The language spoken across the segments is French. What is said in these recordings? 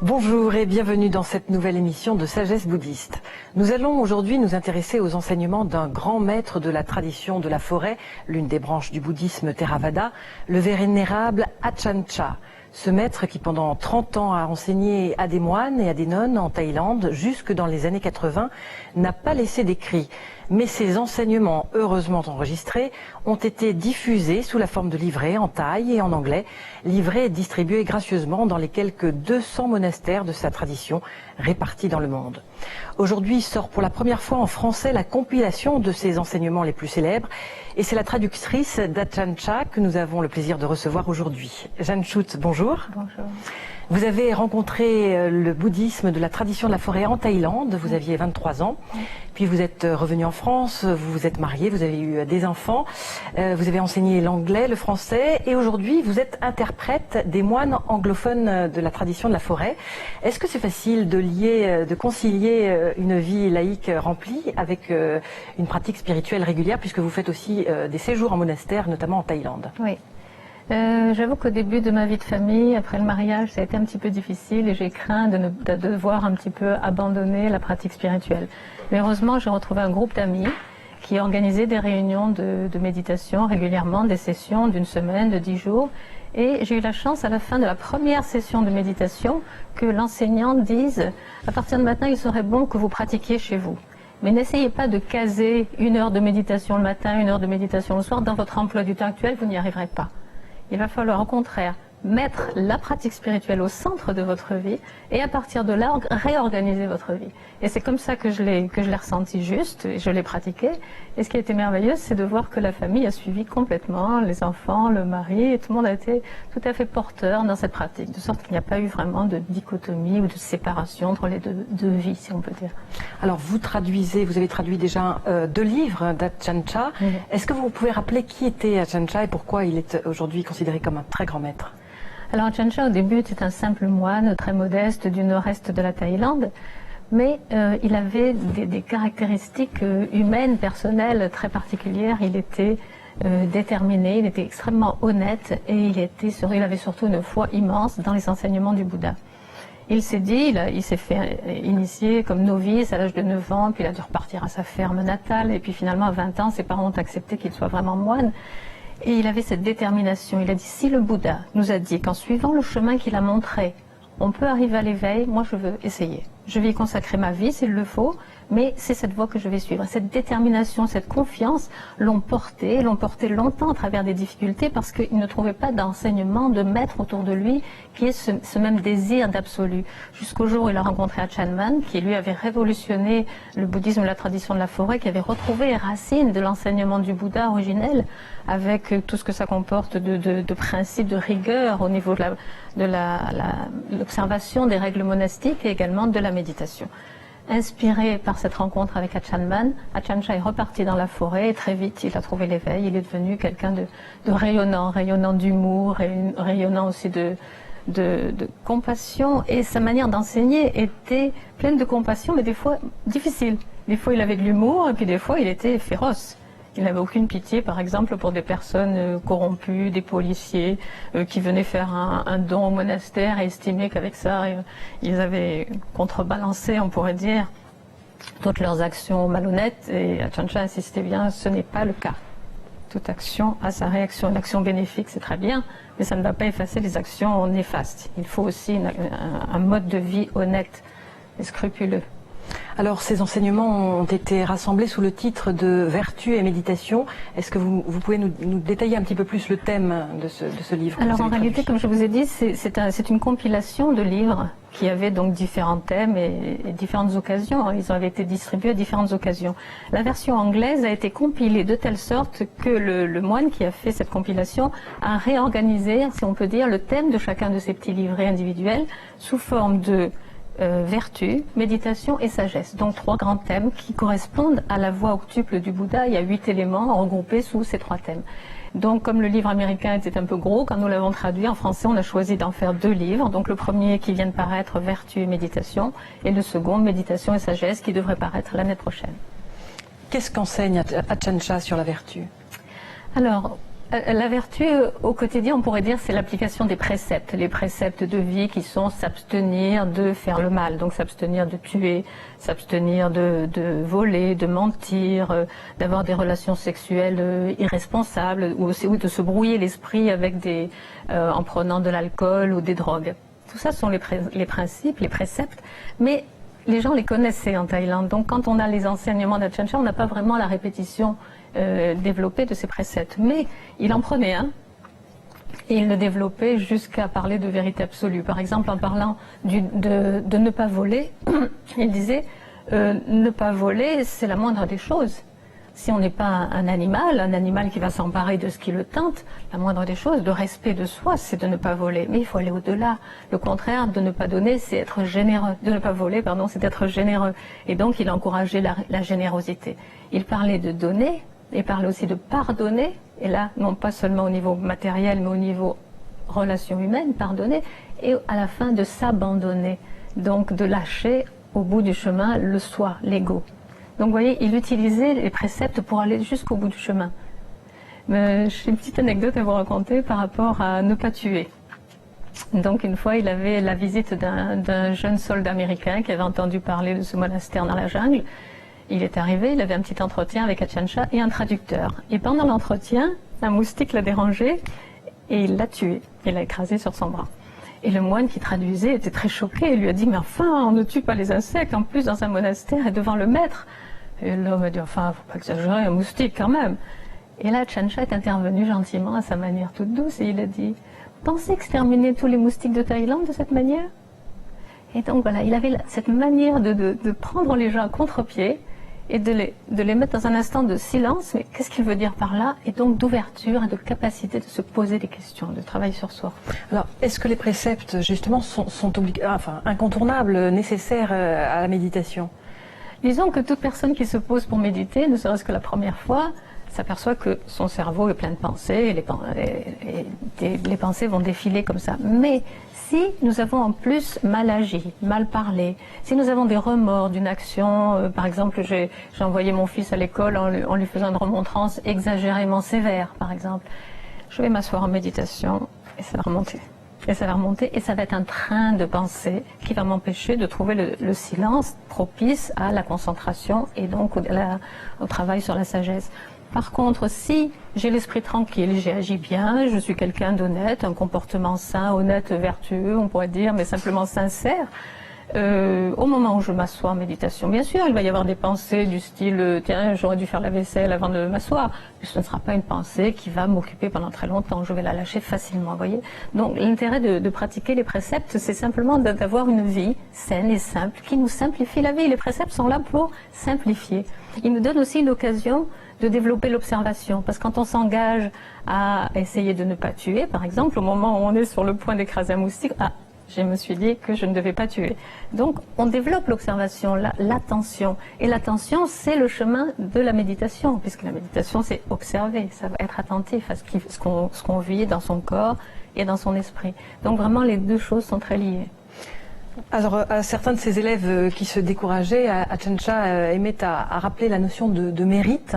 Bonjour et bienvenue dans cette nouvelle émission de Sagesse bouddhiste. Nous allons aujourd'hui nous intéresser aux enseignements d'un grand maître de la tradition de la forêt, l'une des branches du bouddhisme Theravada, le vénérable Ajahn Chah. Ce maître qui pendant 30 ans a enseigné à des moines et à des nonnes en Thaïlande jusque dans les années 80 n'a pas laissé d'écrit. Mais ses enseignements, heureusement enregistrés, ont été diffusés sous la forme de livrets en thaï et en anglais, livrets distribués gracieusement dans les quelques 200 monastères de sa tradition répartis dans le monde. Aujourd'hui sort pour la première fois en français la compilation de ses enseignements les plus célèbres et c'est la traductrice d'Ajahn Chah que nous avons le plaisir de recevoir aujourd'hui. Jeanne Chut, bonjour. Bonjour. Vous avez rencontré le bouddhisme de la tradition de la forêt en Thaïlande, vous aviez 23 ans, puis vous êtes revenu en France, vous vous êtes marié, vous avez eu des enfants, vous avez enseigné l'anglais, le français, et aujourd'hui vous êtes interprète des moines anglophones de la tradition de la forêt. Est-ce que c'est facile de lier, de concilier une vie laïque remplie avec une pratique spirituelle régulière, puisque vous faites aussi des séjours en monastère, notamment en Thaïlande? Oui. J'avoue qu'au début de ma vie de famille, après le mariage, ça a été un petit peu difficile et j'ai craint de devoir un petit peu abandonner la pratique spirituelle. Mais heureusement, j'ai retrouvé un groupe d'amis qui organisait des réunions de méditation régulièrement, des sessions d'une semaine, de 10 jours. Et j'ai eu la chance, à la fin de la première session de méditation, que l'enseignant dise « À partir de maintenant, il serait bon que vous pratiquiez chez vous. Mais n'essayez pas de caser 1 heure de méditation le matin, 1 heure de méditation le soir. Dans votre emploi du temps actuel, vous n'y arriverez pas. Il va falloir au contraire mettre la pratique spirituelle au centre de votre vie et à partir de là, réorganiser votre vie. Et c'est comme ça que je l'ai ressenti juste et je l'ai pratiqué. Et ce qui a été merveilleux, c'est de voir que la famille a suivi complètement, les enfants, le mari, et tout le monde a été tout à fait porteur dans cette pratique, de sorte qu'il n'y a pas eu vraiment de dichotomie ou de séparation entre les deux vies, si on peut dire. Alors vous avez traduit déjà 2 livres d'Ajahn Chah. Est-ce que vous pouvez rappeler qui était Ajahn Chah et pourquoi il est aujourd'hui considéré comme un très grand maître? Alors Ajahn Chah, au début, c'était un simple moine très modeste du nord-est de la Thaïlande, mais il avait des caractéristiques humaines, personnelles très particulières. Il était déterminé, il était extrêmement honnête et il avait surtout une foi immense dans les enseignements du Bouddha. Il s'est dit, il s'est fait initier comme novice à l'âge de 9 ans, puis il a dû repartir à sa ferme natale, et puis finalement à 20 ans, ses parents ont accepté qu'il soit vraiment moine. Et il avait cette détermination. Il a dit, si le Bouddha nous a dit qu'en suivant le chemin qu'il a montré, on peut arriver à l'éveil, moi je veux essayer. Je vais y consacrer ma vie s'il le faut, mais c'est cette voie que je vais suivre. Cette détermination, cette confiance l'ont porté longtemps à travers des difficultés parce qu'il ne trouvait pas d'enseignement, de maître autour de lui qui ait ce même désir d'absolu. Jusqu'au jour où il a rencontré Ajahn Mun, qui lui avait révolutionné le bouddhisme de la tradition de la forêt, qui avait retrouvé les racines de l'enseignement du Bouddha originel, avec tout ce que ça comporte de principes, de rigueur au niveau de l'observation des règles monastiques et également de la méditation. Inspiré par cette rencontre avec Ajahn Mun, Ajahn Chah est reparti dans la forêt et très vite il a trouvé l'éveil. Il est devenu quelqu'un de rayonnant d'humour et rayonnant aussi de compassion. Et sa manière d'enseigner était pleine de compassion, mais des fois difficile. Des fois il avait de l'humour et puis des fois il était féroce. Il n'avait aucune pitié, par exemple, pour des personnes corrompues, des policiers qui venaient faire un don au monastère et estimaient qu'avec ça, ils avaient contrebalancé, on pourrait dire, toutes leurs actions malhonnêtes. Et Ajahn Chah insistait bien, ce n'est pas le cas. Toute action a sa réaction. Une action bénéfique, c'est très bien, mais ça ne va pas effacer les actions néfastes. Il faut aussi un mode de vie honnête et scrupuleux. Alors, ces enseignements ont été rassemblés sous le titre de Vertu et méditation. Est-ce que vous pouvez nous détailler un petit peu plus le thème de ce livre? Alors, en réalité, comme je vous ai dit, c'est une compilation de livres qui avaient donc différents thèmes et différentes occasions. Ils avaient été distribués à différentes occasions. La version anglaise a été compilée de telle sorte que le moine qui a fait cette compilation a réorganisé, si on peut dire, le thème de chacun de ces petits livrets individuels sous forme de vertu, méditation et sagesse. Donc 3 grands thèmes qui correspondent à la voie octuple du Bouddha. Il y a 8 éléments regroupés sous ces 3 thèmes. Donc comme le livre américain était un peu gros, quand nous l'avons traduit en français, on a choisi d'en faire 2 livres. Donc le premier qui vient de paraître, Vertu et méditation, et le second, Méditation et sagesse, qui devrait paraître l'année prochaine. Qu'est-ce qu'enseigne Ajahn Chah sur la vertu? Alors, La vertu au quotidien, on pourrait dire, c'est l'application des préceptes. Les préceptes de vie qui sont s'abstenir de faire le mal, donc s'abstenir de tuer, s'abstenir de voler, de mentir, d'avoir des relations sexuelles irresponsables, ou de se brouiller l'esprit avec en prenant de l'alcool ou des drogues. Tout ça sont les principes, les préceptes, mais les gens les connaissaient en Thaïlande. Donc quand on a les enseignements d'Ajahn Chah, on n'a pas vraiment la répétition développée de ces préceptes. Mais il en prenait un et il le développait jusqu'à parler de vérité absolue. Par exemple, en parlant de ne pas voler, il disait ne pas voler, c'est la moindre des choses. Si on n'est pas un animal qui va s'emparer de ce qui le tente, la moindre des choses, le respect de soi, c'est de ne pas voler. Mais il faut aller au-delà. Le contraire de ne pas donner, c'est être généreux. De ne pas voler, pardon, c'est être généreux. Et donc, il encourageait la générosité. Il parlait de donner, il parlait aussi de pardonner. Et là, non pas seulement au niveau matériel, mais au niveau relation humaine, pardonner. Et à la fin, de s'abandonner. Donc, de lâcher au bout du chemin le soi, l'ego. Donc vous voyez, il utilisait les préceptes pour aller jusqu'au bout du chemin. J'ai une petite anecdote à vous raconter par rapport à ne pas tuer. Donc une fois, il avait la visite d'un jeune soldat américain qui avait entendu parler de ce monastère dans la jungle. Il est arrivé, il avait un petit entretien avec Ajahn Chah et un traducteur. Et pendant l'entretien, un moustique l'a dérangé et il l'a tué. Il l'a écrasé sur son bras. Et le moine qui traduisait était très choqué. Il lui a dit, mais enfin, on ne tue pas les insectes, en plus dans un monastère et devant le maître. Et l'homme a dit, enfin, faut pas exagérer, un moustique quand même. Et là, Ajahn Chah est intervenu gentiment, à sa manière toute douce, et il a dit, pensez exterminer tous les moustiques de Thaïlande de cette manière? Et donc voilà, il avait cette manière de prendre les gens à contre-pied et de les mettre dans un instant de silence. Mais qu'est-ce qu'il veut dire par là? Et donc d'ouverture et de capacité de se poser des questions, de travail sur soi. Alors, est-ce que les préceptes, justement, sont incontournables, nécessaires à la méditation? Disons que toute personne qui se pose pour méditer, ne serait-ce que la première fois, s'aperçoit que son cerveau est plein de pensées et les pensées vont défiler comme ça. Mais si nous avons en plus mal agi, mal parlé, si nous avons des remords d'une action, par exemple j'ai envoyé mon fils à l'école en lui faisant une remontrance exagérément sévère, par exemple, je vais m'asseoir en méditation et ça va remonter. Et ça va remonter et ça va être un train de pensée qui va m'empêcher de trouver le silence propice à la concentration et donc au travail sur la sagesse. Par contre, si j'ai l'esprit tranquille, j'ai agi bien, je suis quelqu'un d'honnête, un comportement sain, honnête, vertueux, on pourrait dire, mais simplement sincère, au moment où je m'assois en méditation, bien sûr, il va y avoir des pensées du style « Tiens, j'aurais dû faire la vaisselle avant de m'asseoir ». Ce ne sera pas une pensée qui va m'occuper pendant très longtemps, je vais la lâcher facilement, vous voyez. Donc l'intérêt de pratiquer les préceptes, c'est simplement d'avoir une vie saine et simple, qui nous simplifie la vie. Les préceptes sont là pour simplifier. Ils nous donnent aussi une occasion de développer l'observation, parce que quand on s'engage à essayer de ne pas tuer, par exemple, au moment où on est sur le point d'écraser un moustique, je me suis dit que je ne devais pas tuer. Donc, on développe l'observation, l'attention. Et l'attention, c'est le chemin de la méditation, puisque la méditation, c'est observer, ça va être attentif à ce qu'on vit dans son corps et dans son esprit. Donc, vraiment, les deux choses sont très liées. Alors, à certains de ses élèves qui se décourageaient, Ajahn Chah aimait à rappeler la notion de mérite.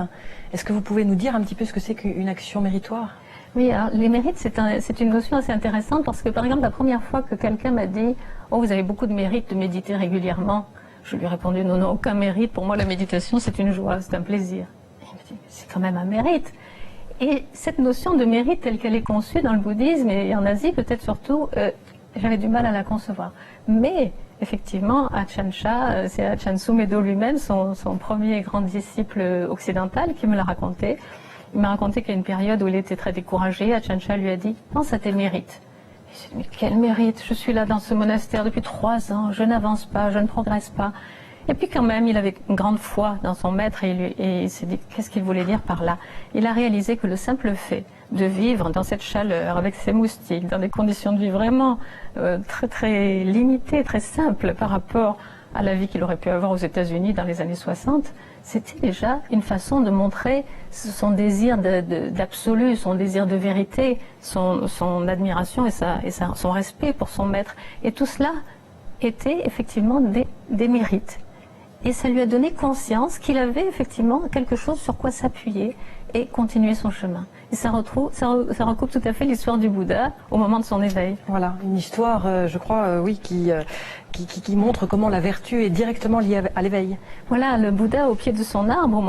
Est-ce que vous pouvez nous dire un petit peu ce que c'est qu'une action méritoire? Oui, alors les mérites, c'est une notion assez intéressante parce que, par exemple, la première fois que quelqu'un m'a dit « Oh, vous avez beaucoup de mérite de méditer régulièrement », je lui ai répondu « Non, non, aucun mérite. Pour moi, la méditation, c'est une joie, c'est un plaisir. » Il me dit « C'est quand même un mérite. » Et cette notion de mérite telle qu'elle est conçue dans le bouddhisme et en Asie, peut-être surtout, j'avais du mal à la concevoir. Mais, effectivement, Ajahn Chah, c'est Ajahn Sumedho lui-même, son premier grand disciple occidental, qui me l'a raconté. Il m'a raconté qu'il y a une période où il était très découragé. Ajahn Chah lui a dit « Pense à tes mérites ». Il s'est dit « Mais quel mérite? Je suis là dans ce monastère depuis 3 ans, je n'avance pas, je ne progresse pas ». Et puis quand même, il avait une grande foi dans son maître et il s'est dit qu'est-ce qu'il voulait dire par là. Il a réalisé que le simple fait de vivre dans cette chaleur, avec ces moustiques, dans des conditions de vie vraiment très très limitées, très simples par rapport à la vie qu'il aurait pu avoir aux États-Unis dans les années 60, c'était déjà une façon de montrer son désir d'absolu, son désir de vérité, son admiration et son respect pour son maître. Et tout cela était effectivement des mérites. Et ça lui a donné conscience qu'il avait effectivement quelque chose sur quoi s'appuyer et continuer son chemin. Et ça recoupe tout à fait l'histoire du Bouddha au moment de son éveil. Voilà, une histoire, je crois, oui, qui montre comment la vertu est directement liée à l'éveil. Voilà, le Bouddha au pied de son arbre,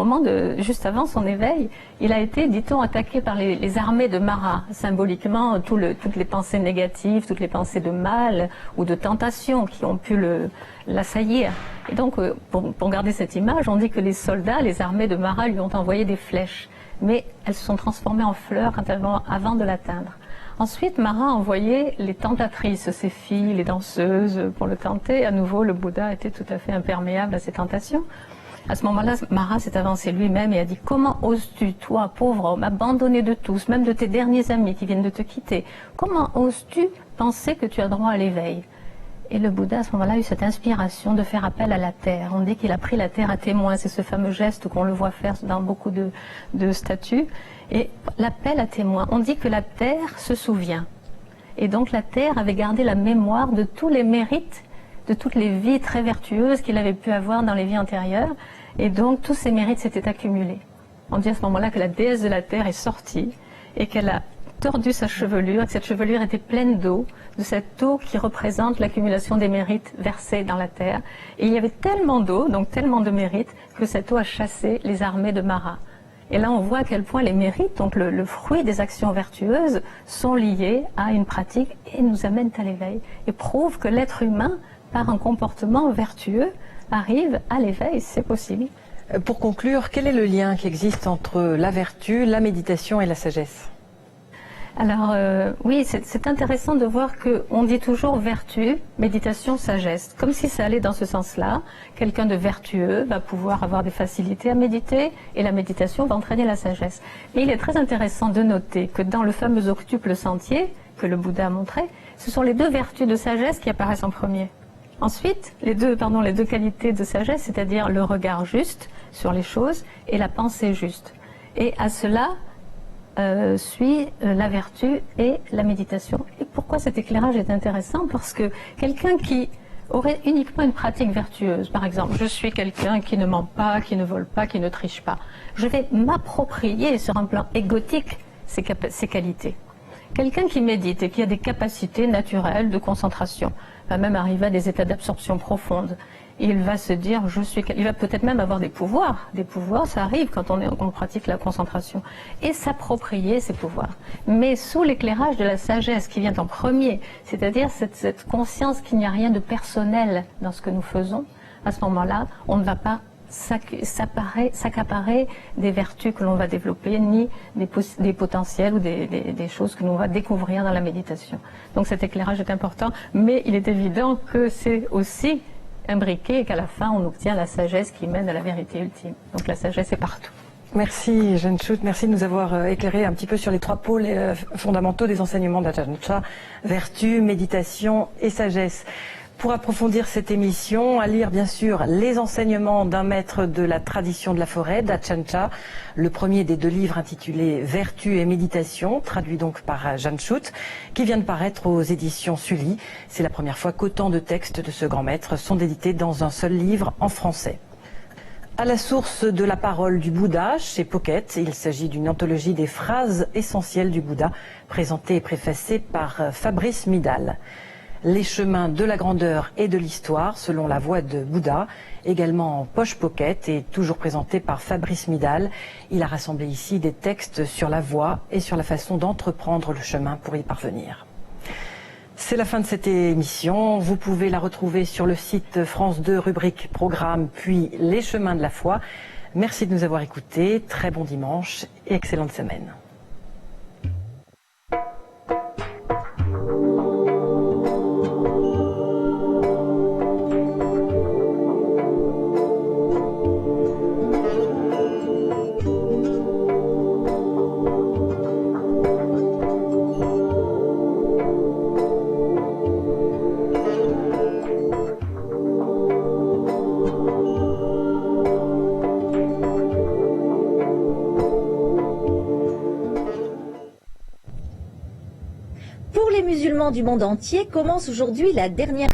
juste avant son éveil, il a été, dit-on, attaqué par les armées de Mara, symboliquement toutes les pensées négatives, toutes les pensées de mal ou de tentation qui ont pu l'assaillir. Et donc, pour garder cette image, on dit que les soldats, les armées de Mara lui ont envoyé des flèches, mais elles se sont transformées en fleurs avant de l'atteindre. Ensuite, Mara a envoyé les tentatrices, ses filles, les danseuses, pour le tenter. À nouveau, le Bouddha était tout à fait imperméable à ces tentations. À ce moment-là, Mara s'est avancé lui-même et a dit « Comment oses-tu, toi, pauvre homme, abandonné de tous, même de tes derniers amis qui viennent de te quitter, comment oses-tu penser que tu as droit à l'éveil ?» Et le Bouddha, à ce moment-là, a eu cette inspiration de faire appel à la terre. On dit qu'il a pris la terre à témoin. C'est ce fameux geste qu'on le voit faire dans beaucoup de statues. Et l'appel à témoin, on dit que la terre se souvient. Et donc la terre avait gardé la mémoire de tous les mérites, de toutes les vies très vertueuses qu'il avait pu avoir dans les vies antérieures. Et donc tous ces mérites s'étaient accumulés. On dit à ce moment-là que la déesse de la terre est sortie et qu'elle a tordu sa chevelure, et que cette chevelure était pleine d'eau, de cette eau qui représente l'accumulation des mérites versés dans la terre. Et il y avait tellement d'eau, donc tellement de mérites, que cette eau a chassé les armées de Mara. Et là, on voit à quel point les mérites, donc le fruit des actions vertueuses, sont liés à une pratique et nous amènent à l'éveil. Et prouvent que l'être humain, par un comportement vertueux, arrive à l'éveil, c'est possible. Pour conclure, quel est le lien qui existe entre la vertu, la méditation et la sagesse ? Alors oui, c'est intéressant de voir qu'on dit toujours vertu, méditation, sagesse, comme si ça allait dans ce sens-là. Quelqu'un de vertueux va pouvoir avoir des facilités à méditer et la méditation va entraîner la sagesse. Mais il est très intéressant de noter que dans le fameux octuple sentier que le Bouddha a montré, ce sont les deux vertus de sagesse qui apparaissent en premier. Ensuite, les deux qualités de sagesse, c'est-à-dire le regard juste sur les choses et la pensée juste. Et à cela suit la vertu et la méditation. Et pourquoi cet éclairage est intéressant? Parce que quelqu'un qui aurait uniquement une pratique vertueuse, par exemple, je suis quelqu'un qui ne ment pas, qui ne vole pas, qui ne triche pas, je vais m'approprier sur un plan égotique ces qualités. Quelqu'un qui médite et qui a des capacités naturelles de concentration va même arriver à des états d'absorption profonde. Il va se dire, il va peut-être même avoir des pouvoirs. Des pouvoirs, ça arrive quand on pratique la concentration. Et s'approprier ces pouvoirs. Mais sous l'éclairage de la sagesse qui vient en premier, c'est-à-dire cette conscience qu'il n'y a rien de personnel dans ce que nous faisons, à ce moment-là, on ne va pas s'accaparer des vertus que l'on va développer, ni des potentiels ou des choses que l'on va découvrir dans la méditation. Donc cet éclairage est important, mais il est évident que c'est aussi imbriqué et qu'à la fin on obtient la sagesse qui mène à la vérité ultime. Donc la sagesse est partout. Merci Jeanne Schutt, merci de nous avoir éclairé un petit peu sur les trois pôles fondamentaux des enseignements d'Ajahn Chah, vertu, méditation et sagesse. Pour approfondir cette émission, à lire bien sûr les enseignements d'un maître de la tradition de la forêt, d'Ajahn Chah, le premier des deux livres intitulé Vertu et méditation, traduit donc par Jeanne Schutt, qui vient de paraître aux éditions Sully. C'est la première fois qu'autant de textes de ce grand maître sont édités dans un seul livre en français. À la source de la parole du Bouddha, chez Pocket, il s'agit d'une anthologie des phrases essentielles du Bouddha, présentée et préfacée par Fabrice Midal. Les chemins de la grandeur et de l'histoire, selon la voix de Bouddha, également en poche Pocket et toujours présenté par Fabrice Midal. Il a rassemblé ici des textes sur la voie et sur la façon d'entreprendre le chemin pour y parvenir. C'est la fin de cette émission. Vous pouvez la retrouver sur le site France 2, rubrique Programme, puis Les chemins de la foi. Merci de nous avoir écoutés. Très bon dimanche et excellente semaine. Du monde entier commence aujourd'hui la dernière